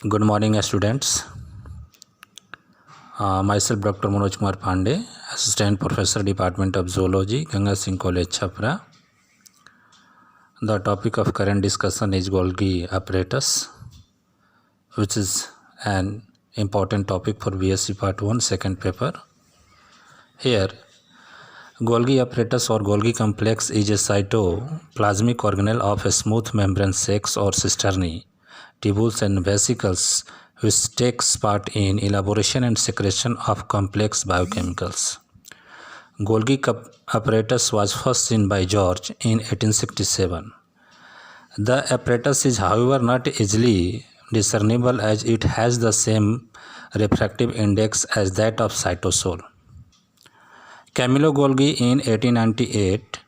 Good morning, students. Myself, Dr. Manoj Pandey, Assistant Professor, Department of Zoology, Ganga, Singh College, Chhapra. The topic of current discussion is Golgi Apparatus, which is an important topic for B.Sc. Part-1, second paper. Here, Golgi apparatus or Golgi complex is a cytoplasmic organelle of a smooth membrane sacs or cisternae, tubules and vesicles which takes part in elaboration and secretion of complex biochemicals. Golgi apparatus was first seen by George in 1867. The apparatus is, however, not easily discernible as it has the same refractive index as that of cytosol. Camillo Golgi in 1898,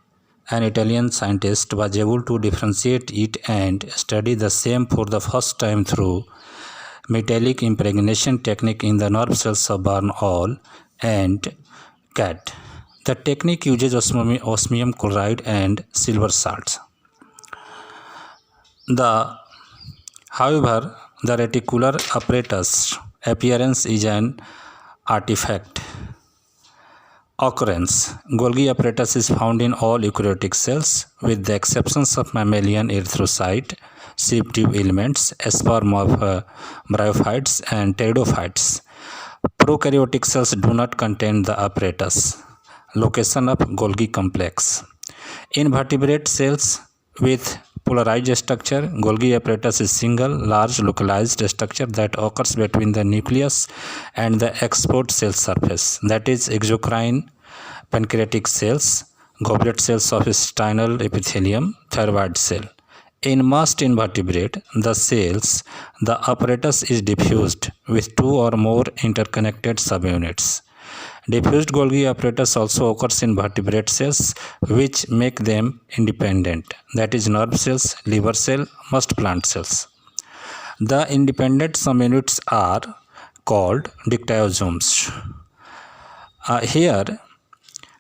an Italian scientist, was able to differentiate it and study the same for the first time through metallic impregnation technique in the nerve cells of barn owl and cat. The technique uses osmium chloride and silver salts. However, the reticular apparatus appearance is an artifact. Occurrence: Golgi apparatus is found in all eukaryotic cells with the exceptions of mammalian erythrocyte, sheep tube elements, sperm of bryophytes and pteridophytes. Prokaryotic cells do not contain the apparatus. Location of Golgi complex: in vertebrate cells with polarized structure, Golgi apparatus is single, large, localized structure that occurs between the nucleus and the export cell surface, that is, exocrine pancreatic cells, goblet cells of intestinal epithelium, thyroid cell. In most invertebrate the apparatus is diffused with two or more interconnected subunits. Diffused Golgi apparatus also occurs in vertebrate cells, which make them independent, that is, nerve cells, liver cell, most plant cells. The independent subunits are called dictyosomes. Here,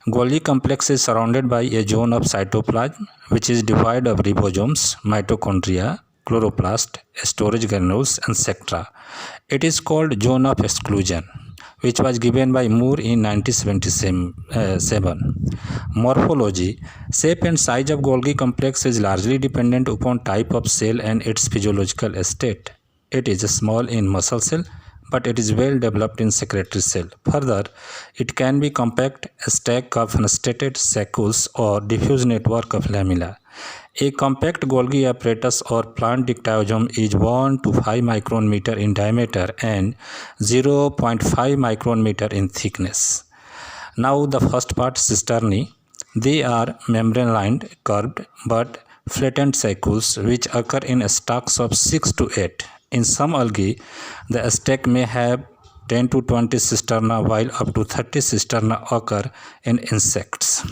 Golgi complex is surrounded by a zone of cytoplasm, which is devoid of ribosomes, mitochondria, chloroplast, storage granules, etc. It is called zone of exclusion, which was given by Moore in 1977. Morphology: shape and size of Golgi complex is largely dependent upon type of cell and its physiological state. It is small in muscle cell, but it is well developed in secretory cell. Further, it can be compact, a stack of fenestrated saccules, or diffuse network of lamella. A compact Golgi apparatus or plant dictyosome is 1 to 5 micron in diameter and 0.5 micron in thickness. Now the first part, cisternae. They are membrane-lined, curved but flattened saccules which occur in stocks of 6 to 8. In some algae, the stack may have 10 to 20 cisterna, while up to 30 cisterna occur in insects.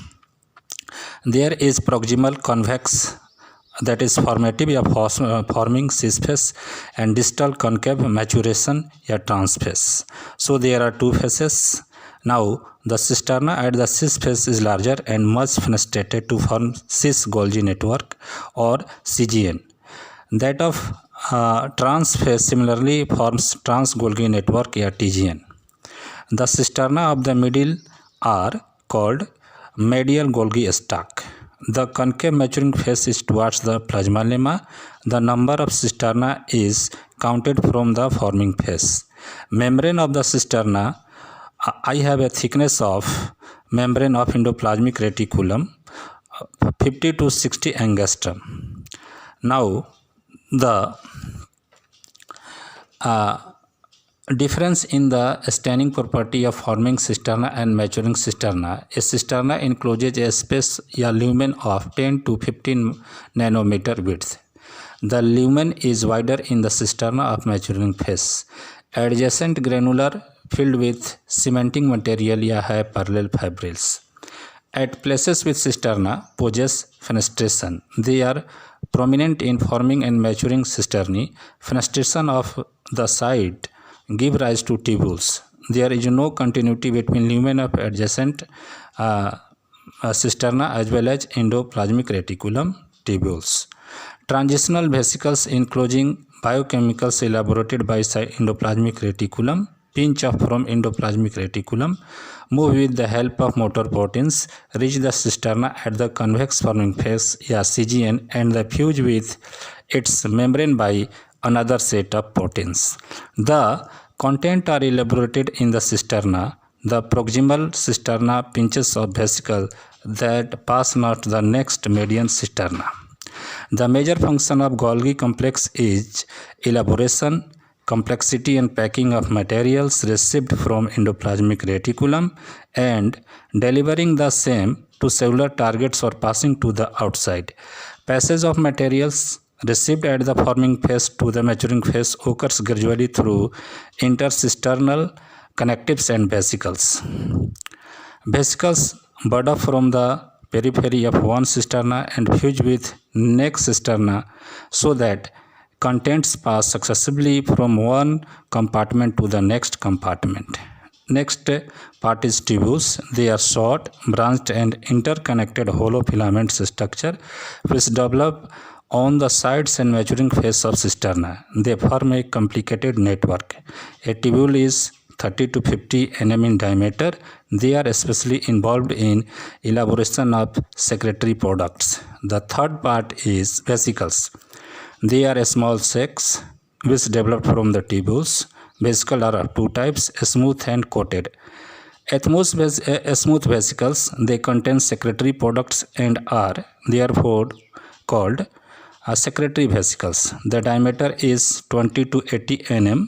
There is proximal convex, that is formative forming C-phase, and distal concave maturation या transphase. So there are two phases. Now the cisterna at the C-phase is larger and much fenestrated to form cis-Golgi network or CGN. That of transphase similarly forms trans-Golgi network या TGN. The cisterna of the middle are called medial Golgi stalk. The concave maturing phase is towards the plasma lemma. The number of cisterna is counted from the forming phase. Membrane of the cisterna, I have a thickness of membrane of endoplasmic reticulum 50 to 60 angstrom. Now the difference in the staining property of forming cisterna and maturing cisterna. A cisterna encloses a space या lumen of 10 to 15 nanometer width. The lumen is wider in the cisterna of maturing phase. Adjacent granular filled with cementing material या है parallel fibrils. At places with cisterna possess fenestration. They are prominent in forming and maturing cisternae. Fenestration of the side give rise to tubules. There is no continuity between lumen of adjacent cisterna as well as endoplasmic reticulum tubules. Transitional vesicles enclosing biochemicals elaborated by endoplasmic reticulum, pinch off from endoplasmic reticulum, move with the help of motor proteins, reach the cisterna at the convex forming phase CGN and the fuse with its membrane by another set of proteins. The content are elaborated in the cisterna. The proximal cisterna pinches of vesicle that pass not the next median cisterna. The major function of Golgi complex is elaboration, complexity and packing of materials received from endoplasmic reticulum and delivering the same to cellular targets or passing to the outside. Passage of materials received at the forming phase to the maturing phase occurs gradually through intercisternal connectives and vesicles. Vesicles bud off from the periphery of one cisterna and fuse with next cisterna so that contents pass successively from one compartment to the next compartment. Next part is tubules. They are short, branched and interconnected hollow filaments structure which develop on the sides and maturing phase of cisterna. They form a complicated network. A tubule is 30 to 50 nm in diameter. They are especially involved in elaboration of secretory products. The third part is vesicles. They are small sacs which develop from the tubules. Vesicles are of two types, smooth and coated. Smooth vesicles, they contain secretory products and are therefore called secretory vesicles. The diameter is 20 to 80 nm.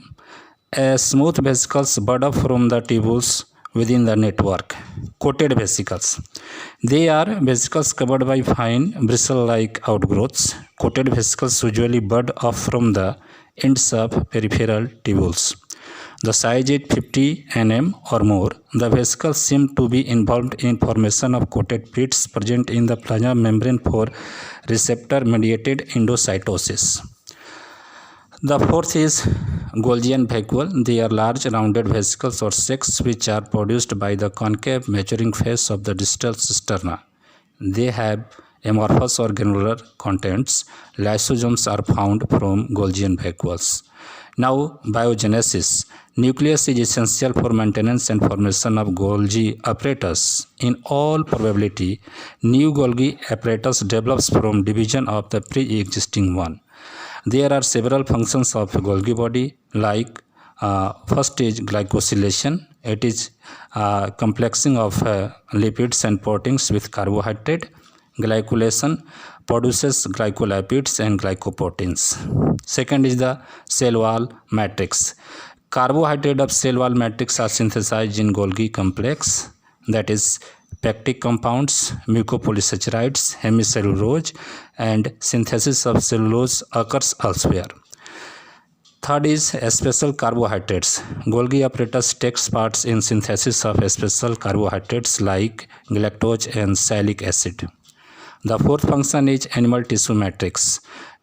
Smooth vesicles bud off from the tubules within the network. Coated vesicles. They are vesicles covered by fine bristle-like outgrowths. Coated vesicles usually bud off from the ends of peripheral tubules. The size is 50 nm or more. The vesicles seem to be involved in formation of coated pits present in the plasma membrane for receptor-mediated endocytosis. The fourth is Golgi vacuole. They are large rounded vesicles or sacs which are produced by the concave maturing phase of the distal cisterna. They have amorphous or granular contents. Lysosomes are found from Golgi vacuoles. Now, biogenesis. Nucleus is essential for maintenance and formation of Golgi apparatus. In all probability, new Golgi apparatus develops from division of the pre-existing one. There are several functions of Golgi body, like first is glycosylation. It is complexing of lipids and proteins with carbohydrate. Glycolation produces glycolipids and glycoproteins. Second is the cell wall matrix. Carbohydrate of cell wall matrix are synthesized in Golgi complex, that is peptide compounds, mucopolysaccharides, hemicellulose, and synthesis of cellulose occurs elsewhere. Third is special carbohydrates. Golgi apparatus takes part in synthesis of special carbohydrates like galactose and sialic acid. The fourth function is animal tissue matrix.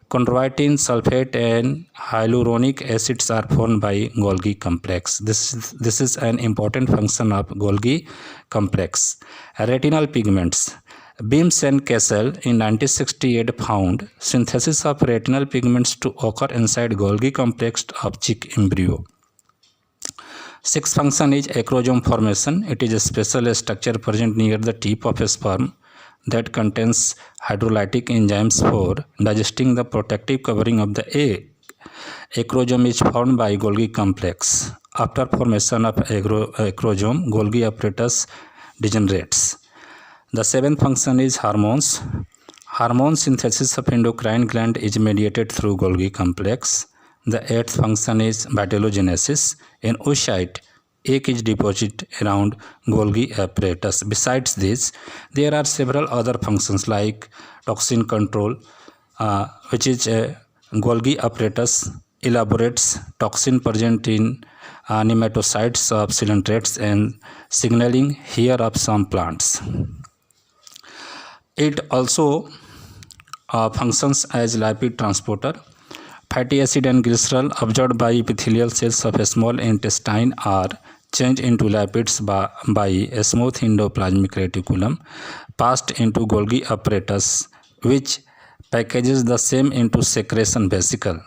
Chondroitin, sulfate and hyaluronic acids are formed by Golgi complex. This is an important function of Golgi complex. Retinal pigments. Beams and Kessel in 1968 found synthesis of retinal pigments to occur inside Golgi complex of chick embryo. Sixth function is acrosome formation. It is a special structure present near the tip of a sperm that contains hydrolytic enzymes for digesting the protective covering of the egg. Acrosome is formed by Golgi complex. After formation of acrosome, Golgi apparatus degenerates. The seventh function is hormones. Hormone synthesis of endocrine gland is mediated through Golgi complex. The eighth function is vitellogenesis. In oocyte, egg is deposited around Golgi apparatus. Besides this, there are several other functions like toxin control, which is Golgi apparatus elaborates toxin present in nematocytes of coelentrates and signaling here of some plants. It also functions as lipid transporter. Fatty acid and glycerol absorbed by epithelial cells of a small intestine are changed into lipids by a smooth endoplasmic reticulum, passed into Golgi apparatus, which packages the same into secretion vesicle.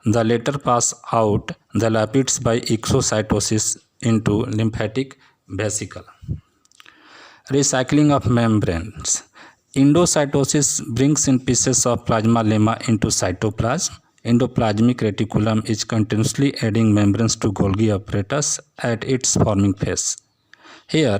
The latter pass out the lipids by exocytosis into lymphatic vesicle. Recycling of membranes. Endocytosis brings in pieces of plasma lemma into cytoplasm. Endoplasmic reticulum is continuously adding membranes to Golgi apparatus at its forming phase. Here,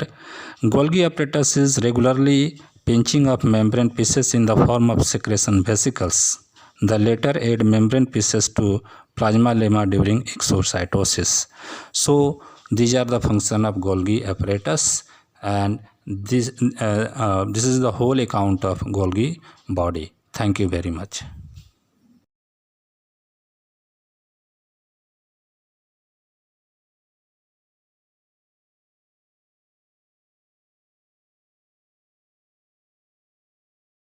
Golgi apparatus is regularly pinching up membrane pieces in the form of secretion vesicles. The latter add membrane pieces to plasma lemma during exocytosis. So, these are the function of Golgi apparatus, and this is the whole account of Golgi body. Thank you very much.